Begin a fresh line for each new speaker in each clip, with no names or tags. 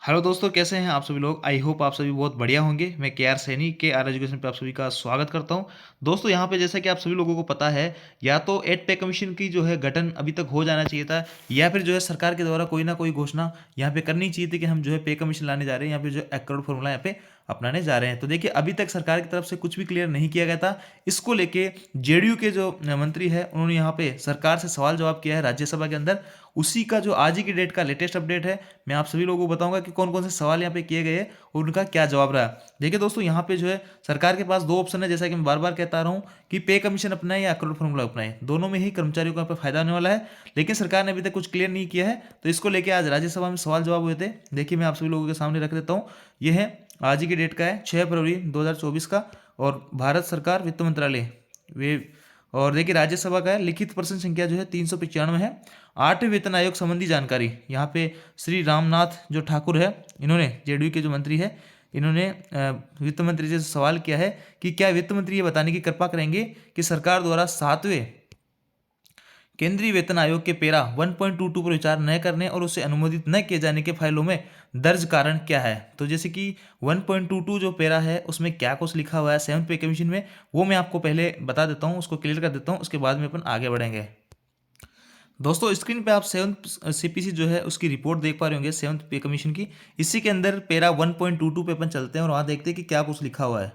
Hello दोस्तों, कैसे हैं आप सभी लोग। आई होप आप सभी बहुत बढ़िया होंगे। मैं के आर सैनी के आर एजुकेशन पे आप सभी का स्वागत करता हूं। दोस्तों, यहाँ पे जैसा कि आप सभी लोगों को पता है, या तो एड पे कमीशन की जो है गठन अभी तक हो जाना चाहिए था, या फिर जो है सरकार के द्वारा कोई ना कोई घोषणा यहाँ पे करनी चाहिए थी कि हम जो है पे कमीशन लाने जा रहे हैं, यहाँ पे जो एक करोड़ फॉर्मूला यहाँ पे अपनाने जा रहे हैं। तो देखिए, अभी तक सरकार की तरफ से कुछ भी क्लियर नहीं किया गया था। इसको लेके जेडीयू के जो मंत्री है, उन्होंने यहाँ पे सरकार से सवाल जवाब किया है राज्यसभा के अंदर। उसी का जो आज ही की डेट का लेटेस्ट अपडेट है, मैं आप सभी लोगों को बताऊंगा कि कौन कौन से सवाल यहाँ पे किए गए और उनका क्या जवाब रहा। देखिए दोस्तों, यहाँ पे जो है सरकार के पास दो ऑप्शन है, जैसा कि मैं बार बार कहता रहा हूँ कि पे कमीशन अपनाए या अक्रोड फॉर्मूला अपनाए, दोनों में ही कर्मचारियों को यहाँ पे फायदा होने वाला है। लेकिन सरकार ने अभी तक कुछ क्लियर नहीं किया है, तो इसको लेकर आज राज्यसभा में सवाल जवाब हुए थे। देखिए, मैं आप सभी लोगों के सामने रख देता हूँ। ये है आज ही की डेट का है, 6 फरवरी 2024 का, और भारत सरकार वित्त मंत्रालय वे। और देखिए, राज्यसभा का है, लिखित प्रश्न संख्या जो है 395 है। 8वें वेतन आयोग संबंधी जानकारी। यहाँ पे श्री रामनाथ जो ठाकुर है, इन्होंने जेडीयू के जो मंत्री है, इन्होंने वित्त मंत्री से सवाल किया है कि क्या वित्त मंत्री ये बताने की कृपा करेंगे कि सरकार द्वारा 7वें केंद्रीय वेतन आयोग के पेरा 1.22 पर विचार न करने और उसे अनुमोदित न किए जाने के फाइलों में दर्ज कारण क्या है। तो जैसे कि 1.22 जो पेरा है, उसमें क्या कुछ लिखा हुआ है सेवंथ पे कमीशन में, वो मैं आपको पहले बता देता हूँ, उसको क्लियर कर देता हूँ, उसके बाद में अपन आगे बढ़ेंगे। दोस्तों, स्क्रीन पे आप सेवंथ सीपीसी जो है उसकी रिपोर्ट देख पा रहे होंगे, सेवंथ पे कमीशन की। इसी के अंदर पेरा 1.22 पे अपन चलते हैं और वहाँ देखते हैं कि क्या कुछ लिखा हुआ है।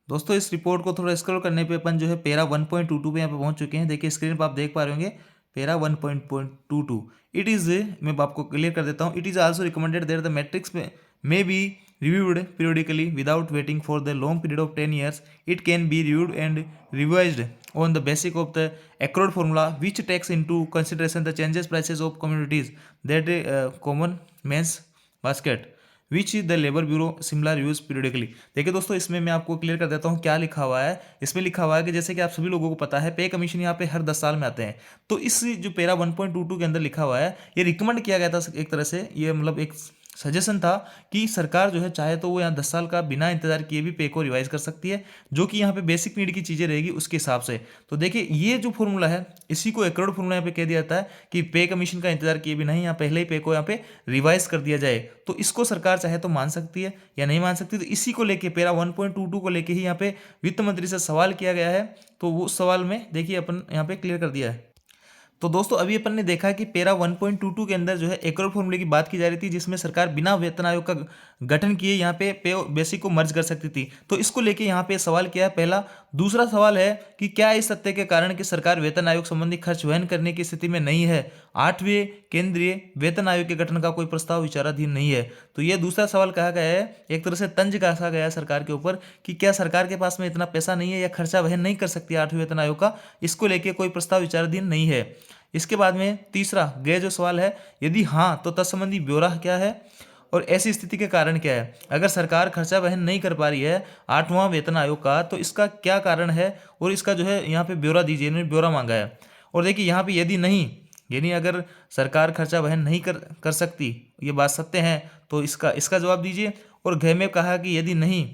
दोस्तों, इस रिपोर्ट को थोड़ा स्क्रॉल करने पे अपन जो है पेरा 1.22 पे यहाँ पे पहुंच चुके हैं। देखिए, स्क्रीन पर आप देख पा रहे होंगे पेरा 1.22। इट इज़, मैं आपको क्लियर कर देता हूँ, it is also recommended that the matrix may be reviewed periodically without waiting for the long period of 10 years. It can be reviewed and revised on the basis of the accrued formula, which takes into consideration the changes prices of commodities that common man's basket, which the labour bureau Shimla reviews periodically. देखिए दोस्तों, इसमें मैं आपको clear कर देता हूँ क्या लिखा हुआ है। इसमें लिखा हुआ है कि जैसे कि आप सभी लोगों को पता है, पे कमीशन यहाँ पे हर 10 साल में आते हैं। तो इस जो पेरा 1.22 के अंदर लिखा हुआ है, ये रिकमेंड किया गया था एक तरह से, ये मतलब एक सजेशन था कि सरकार जो है चाहे तो वो यहाँ 10 साल का बिना इंतजार किए भी पे को रिवाइज कर सकती है, जो कि यहाँ पे बेसिक नीड की चीज़ें रहेगी उसके हिसाब से। तो देखिए, ये जो फॉर्मूला है, इसी को एकड़ फॉर्मूला यहाँ पे कह दिया जाता है कि पे कमीशन का इंतजार किए भी नहीं, यहाँ पहले ही पे को यहाँ पे रिवाइज कर दिया जाए। तो इसको सरकार चाहे तो मान सकती है या नहीं मान सकती। तो इसी को लेके पेरा 1.22 को लेके ही यहाँ पे वित्त मंत्री से सवाल किया गया है। तो वो सवाल में देखिए अपन यहाँ पे क्लियर कर दिया है। तो दोस्तों, अभी अपन ने देखा कि पेरा 1.22 के अंदर जो है एकड़ फॉर्मूले की बात की जा रही थी, जिसमें सरकार बिना वेतन आयोग का गठन किए यहाँ पे बेसिक को मर्ज कर सकती थी। तो इसको लेके यहाँ पे सवाल किया है पहला। दूसरा सवाल है कि क्या इस तथ्य के कारण कि सरकार वेतन आयोग संबंधी खर्च वहन करने की स्थिति में नहीं है, 8वें केंद्रीय वेतन आयोग के गठन का कोई प्रस्ताव विचाराधीन नहीं है। तो ये दूसरा सवाल कहा गया है, एक तरह से तंज कसा गया है सरकार के ऊपर कि क्या सरकार के पास में इतना पैसा नहीं है या खर्चा वहन नहीं कर सकती 8वें वेतन आयोग का, इसको लेके कोई प्रस्ताव विचाराधीन नहीं है। इसके बाद में तीसरा गए जो सवाल है, यदि हाँ तो तत्संबंधी ब्यौरा क्या है और ऐसी स्थिति के कारण क्या है। अगर सरकार खर्चा वहन नहीं कर पा रही है 8वां वेतन आयोग का, तो इसका क्या कारण है और इसका जो है यहाँ पे ब्यौरा दीजिए, इन्होंने ब्यौरा मांगा है। और देखिए, यहाँ पे यदि नहीं, यानी अगर सरकार खर्चा वहन नहीं कर सकती, ये बात सत्य है, तो इसका इसका जवाब दीजिए। और घ में कहा कि यदि नहीं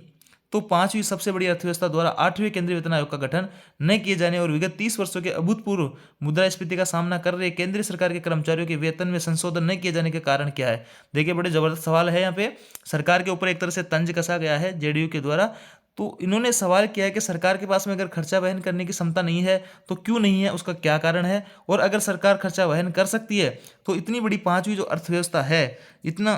तो 5वीं सबसे बड़ी अर्थव्यवस्था द्वारा 8वें केंद्रीय वेतन आयोग का गठन न किए जाने और विगत 30 वर्षों के अभूतपूर्व मुद्रास्फीति का सामना कर रहे केंद्रीय सरकार के कर्मचारियों के वेतन में संशोधन न किए जाने के कारण क्या है। देखिए, बड़े जबरदस्त सवाल है। यहाँ पे सरकार के ऊपर एक तरह से तंज कसा गया है जेडीयू के द्वारा। तो इन्होंने सवाल किया है कि सरकार के पास में अगर खर्चा वहन करने की क्षमता नहीं है तो क्यों नहीं है, उसका क्या कारण है। और अगर सरकार खर्चा वहन कर सकती है तो इतनी बड़ी 5वीं जो अर्थव्यवस्था है, इतना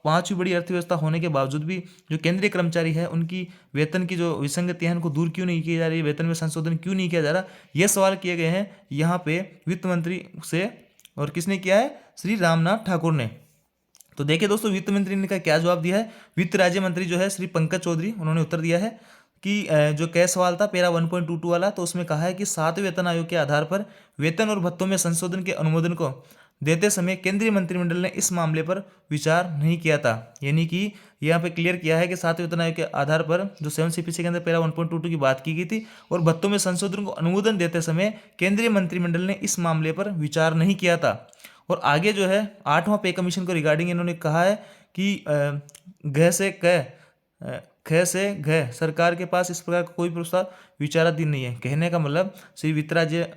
5वीं बड़ी अर्थव्यवस्था होने के बावजूद भी जो केंद्रीय कर्मचारी है, उनकी वेतन की जो विसंगति है, उनको दूर क्यों नहीं की जा रही, वेतन में संशोधन क्यों नहीं किया जा रहा। ये सवाल किए गए हैं यहाँ पे वित्त मंत्री से। और किसने किया है? श्री रामनाथ ठाकुर ने। तो देखिए दोस्तों, वित्त मंत्री ने क्या जवाब दिया है। वित्त राज्य मंत्री जो है श्री पंकज चौधरी, उन्होंने उत्तर दिया है कि जो क्या सवाल था पेरा 1.22 वाला, तो उसमें कहा है कि 7वें वेतन आयोग के आधार पर वेतन और भत्तों में संशोधन के अनुमोदन को देते समय केंद्रीय मंत्रिमंडल ने इस मामले पर विचार नहीं किया था। यानी कि यहाँ पे क्लियर किया है कि 7वें वेतन आयोग के आधार पर जो 7 सीपीसी के अंदर पेरा 1.22 की बात की गई थी और भत्तों में संशोधन को अनुमोदन देते समय केंद्रीय मंत्रिमंडल ने इस मामले पर विचार नहीं किया था। और आगे जो है 8वां पे कमीशन को रिगार्डिंग इन्होंने कहा है कि घ से क ख से घ सरकार के पास इस प्रकार का कोई प्रस्ताव विचाराधीन नहीं है। कहने का मतलब श्री वित्त राज्य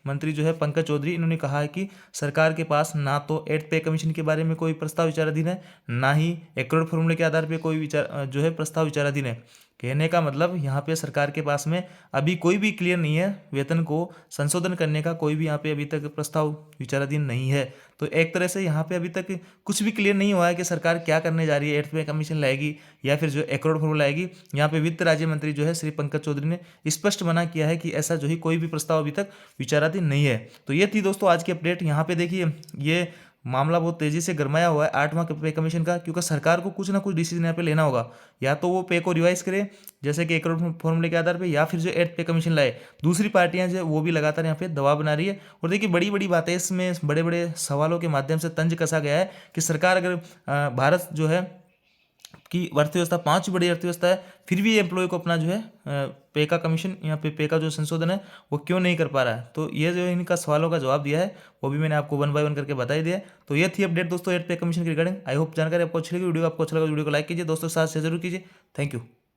मंत्री जो है पंकज चौधरी, इन्होंने कहा है कि सरकार के पास ना तो 8th पे कमीशन के बारे में कोई प्रस्ताव विचाराधीन है, ना ही एक्रॉड फॉर्मूले के आधार पर कोई जो है प्रस्ताव विचाराधीन है। कहने का मतलब यहाँ पे सरकार के पास में अभी कोई भी क्लियर नहीं है, वेतन को संशोधन करने का कोई भी यहाँ पे अभी तक प्रस्ताव विचाराधीन नहीं है। तो एक तरह से यहाँ पे अभी तक कुछ भी क्लियर नहीं हुआ है कि सरकार क्या करने जा रही है, 8th पे कमीशन लाएगी या फिर जो एक्रॉड फॉर्मूला लाएगी। यहाँ पे वित्त राज्य मंत्री जो है श्री पंकज चौधरी ने स्पष्ट मना किया है कि ऐसा जो है कोई भी प्रस्ताव अभी तक विचाराधीन नहीं है। तो ये थी दोस्तों आज की अपडेट। यहाँ पे देखिए ये मामला बहुत तेजी से गरमाया हुआ है 8वां पे कमीशन का, क्योंकि सरकार को कुछ ना कुछ डिसीजन यहाँ पे लेना होगा। या तो वो पे को रिवाइज करे जैसे कि एक्रॉड फॉर्मूले के आधार पे, या फिर जो 8th पे कमीशन लाए। दूसरी पार्टियां जो वो भी लगातार यहाँ पे दबाव बना रही है। और देखिए बड़ी बड़ी बातें इसमें बड़े बड़े सवालों के माध्यम से तंज कसा गया है कि सरकार अगर भारत जो है कि अर्थव्यवस्था 5वीं बड़ी अर्थव्यवस्था है, फिर भी एम्प्लॉय को अपना जो है पे का कमीशन यहाँ पे का जो संशोधन है वो क्यों नहीं कर पा रहा है। तो ये जो इनका सवालों का जवाब दिया है वो भी मैंने आपको 1 बाय 1 करके बता ही दिया। तो ये थी अपडेट दोस्तों 8th पे कमीशन के रिगार्डिंग। आई होप जानकारी आपको अच्छी लगी। वीडियो आपको अच्छा लगा वीडियो को लाइक कीजिए, दोस्तों के साथ शेयर जरूर कीजिए। Thank you.